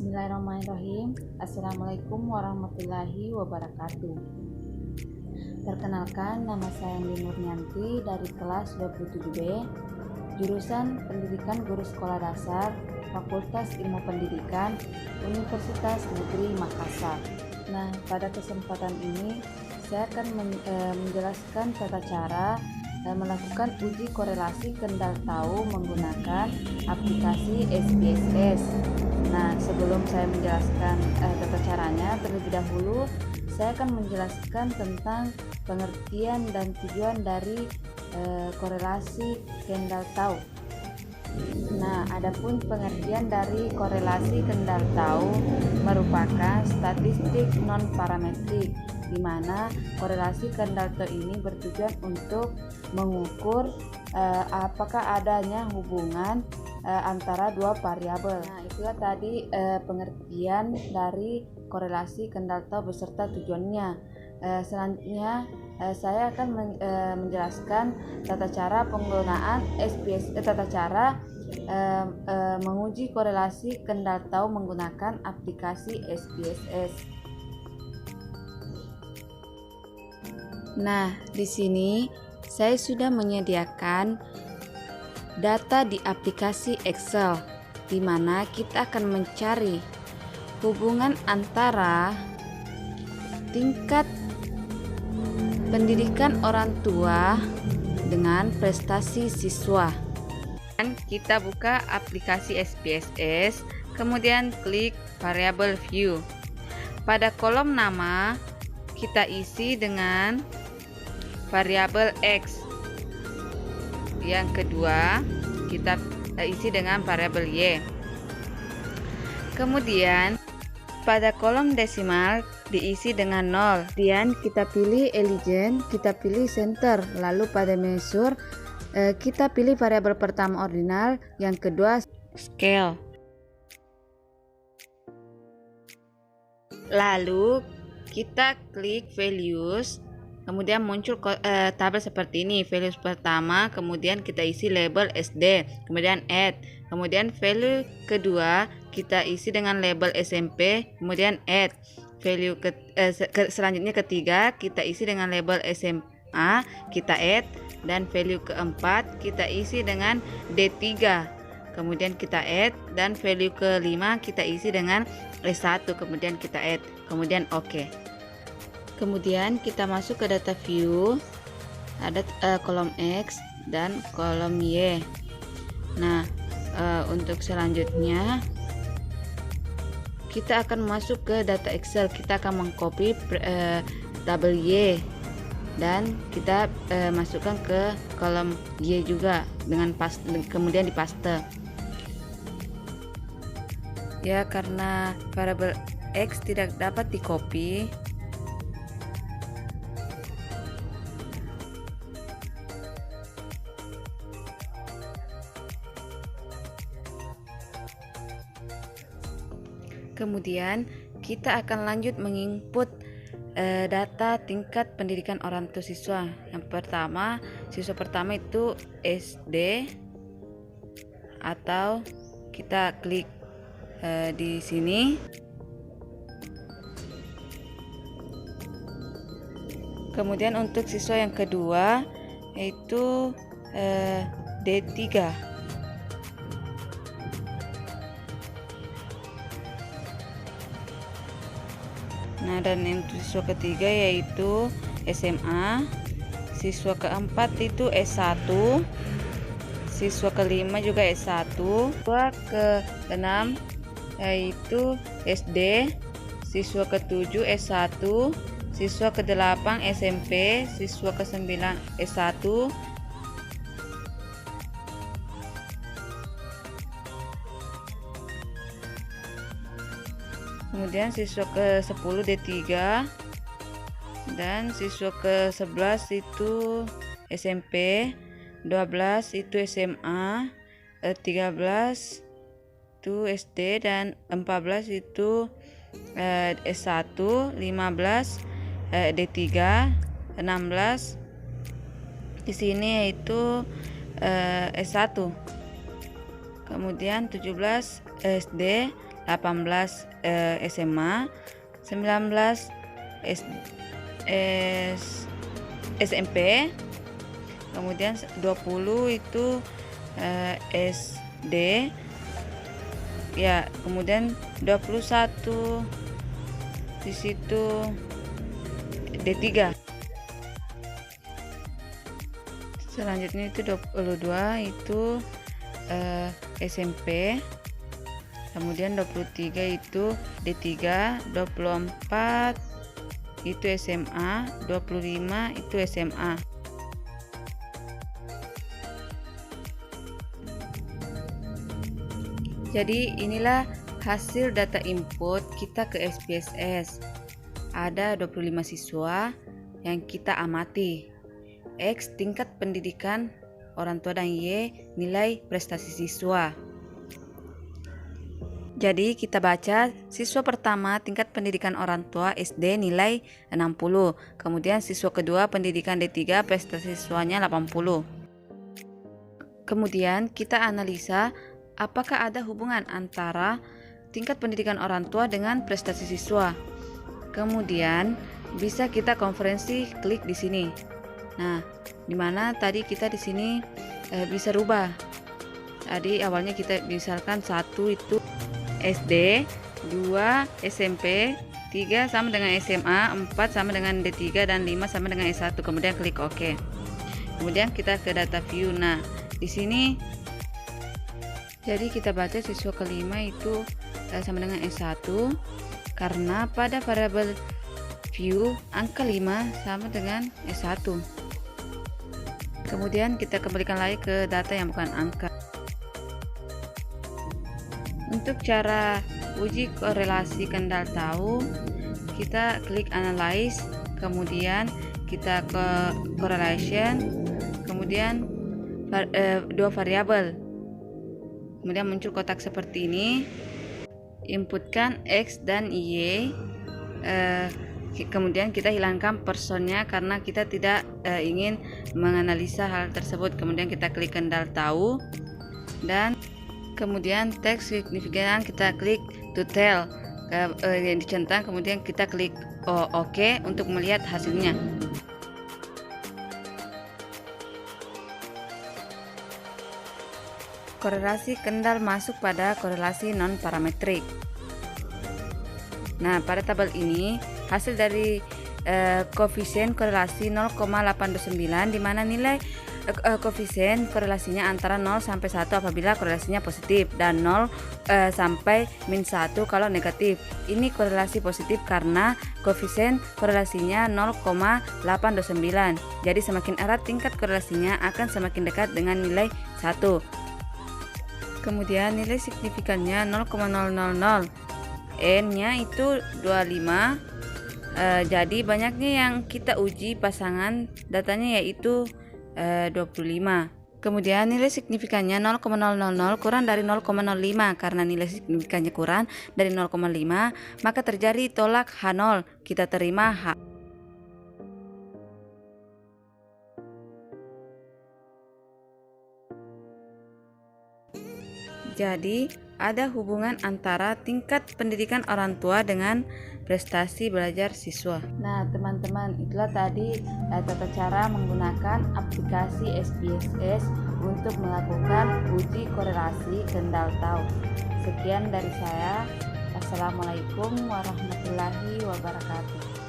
Bismillahirrahmanirrahim. Assalamualaikum warahmatullahi wabarakatuh. Perkenalkan, nama saya Andi Nuryanti dari kelas 27B, jurusan Pendidikan Guru Sekolah Dasar, Fakultas Ilmu Pendidikan, Universitas Negeri Makassar. Nah, pada kesempatan ini saya akan menjelaskan tata cara melakukan uji korelasi kendal tahu menggunakan aplikasi SPSS. Nah, sebelum saya menjelaskan tata caranya, terlebih dahulu saya akan menjelaskan tentang pengertian dan tujuan dari korelasi kendal tahu. Nah, adapun pengertian dari korelasi kendal tahu merupakan statistik non parametrik, di mana korelasi kendal tahu ini bertujuan untuk mengukur apakah adanya hubungan antara dua variabel. Nah, itulah tadi pengertian dari korelasi kendal tahu beserta tujuannya. Selanjutnya saya akan menjelaskan tata cara penggunaan SPSS, tata cara menguji korelasi kendal tahu menggunakan aplikasi SPSS. Nah, di sini saya sudah menyediakan data di aplikasi Excel, di mana kita akan mencari hubungan antara tingkat pendidikan orang tua dengan prestasi siswa. Dan kita buka aplikasi SPSS, kemudian klik variable view. Pada kolom nama kita isi dengan variabel X. Yang kedua, kita isi dengan variabel Y. Kemudian pada kolom desimal diisi dengan 0. Kemudian kita pilih Allegiance, kita pilih Center. Lalu pada measure kita pilih variabel pertama ordinal, yang kedua scale. Lalu kita klik values. Kemudian muncul tabel seperti ini. Values pertama, kemudian kita isi label SD, kemudian add, kemudian value kedua kita isi dengan label SMP, kemudian add. Value selanjutnya ketiga kita isi dengan label SMA, kita add, dan value keempat kita isi dengan D3. Kemudian kita add, dan value kelima kita isi dengan S1, kemudian kita add, kemudian OK. Kemudian kita masuk ke data view, ada kolom X dan kolom Y. Nah, untuk selanjutnya kita akan masuk ke data Excel. Kita akan mengcopy tabel Y dan kita masukkan ke kolom Y juga dengan kemudian dipaste. Ya, karena variabel X tidak dapat di-copy, kemudian kita akan lanjut menginput data tingkat pendidikan orang tua siswa. Yang pertama, siswa pertama itu SD, atau kita klik di sini. Kemudian untuk siswa yang kedua yaitu D3. Nah, dan untuk siswa ketiga yaitu SMA, siswa keempat itu S1, siswa kelima juga S1, siswa keenam yaitu SD, siswa ketujuh S1, siswa ke-8 SMP, siswa ke-9 S1, kemudian siswa ke-10 D3, dan siswa ke-11 itu SMP, 12 itu SMA, 13 itu SD, dan 14 itu S1, 15 D3, 16 di sini yaitu S1. Kemudian 17 SD, 18 SMA, 19 SMP, kemudian 20 itu SD ya, kemudian 21 di situ D3. Selanjutnya itu 22 itu SMP, kemudian 23 itu D3, 24 itu SMA, 25 itu SMA. Jadi inilah hasil data input kita ke SPSS. Ada 25 siswa yang kita amati. X tingkat pendidikan orang tua dan Y nilai prestasi siswa. Jadi kita baca siswa pertama tingkat pendidikan orang tua SD nilai 60. Kemudian siswa kedua pendidikan D3 prestasi siswanya 80. Kemudian kita analisa apakah ada hubungan antara tingkat pendidikan orang tua dengan prestasi siswa. Kemudian bisa kita konferensi klik di sini. Nah, dimana tadi kita di sini bisa rubah. Tadi awalnya kita misalkan 1 itu SD, 2 SMP, 3 sama dengan SMA, 4 sama dengan D3 dan 5 sama dengan S1. Kemudian klik OK. Kemudian kita ke data view. Nah, di sini jadi kita baca siswa kelima itu sama dengan S1 karena pada variabel view angka 5 sama dengan S1. Kemudian kita kembalikan lagi ke data yang bukan angka. Untuk cara uji korelasi kendal tahu, kita klik analyze, kemudian kita ke correlation, kemudian dua variabel. Kemudian muncul kotak seperti ini. Inputkan X dan Y. Kemudian kita hilangkan personnya karena kita tidak ingin menganalisa hal tersebut. Kemudian kita klik kendal tahu dan kemudian teks signifikan kita klik to tell yang dicentang, kemudian kita klik OK untuk melihat hasilnya. Korelasi kendal masuk pada korelasi non parametrik. Nah, pada tabel ini hasil dari koefisien korelasi 0,829 di mana nilai koefisien korelasinya antara 0 sampai 1 apabila korelasinya positif dan 0 sampai -1 kalau negatif. Ini korelasi positif karena koefisien korelasinya 0,829. Jadi semakin erat tingkat korelasinya akan semakin dekat dengan nilai 1. Kemudian nilai signifikannya 0,000. N-nya itu 25. Jadi banyaknya yang kita uji pasangan datanya yaitu 25. Kemudian nilai signifikannya 0,000 kurang dari 0,05. Karena nilai signifikannya kurang dari 0,5, maka terjadi tolak H0. Kita terima H. Jadi ada hubungan antara tingkat pendidikan orang tua dengan prestasi belajar siswa. Nah, teman-teman, itulah tadi tata cara menggunakan aplikasi SPSS untuk melakukan uji korelasi kendal tahu. Sekian dari saya. Assalamualaikum warahmatullahi wabarakatuh.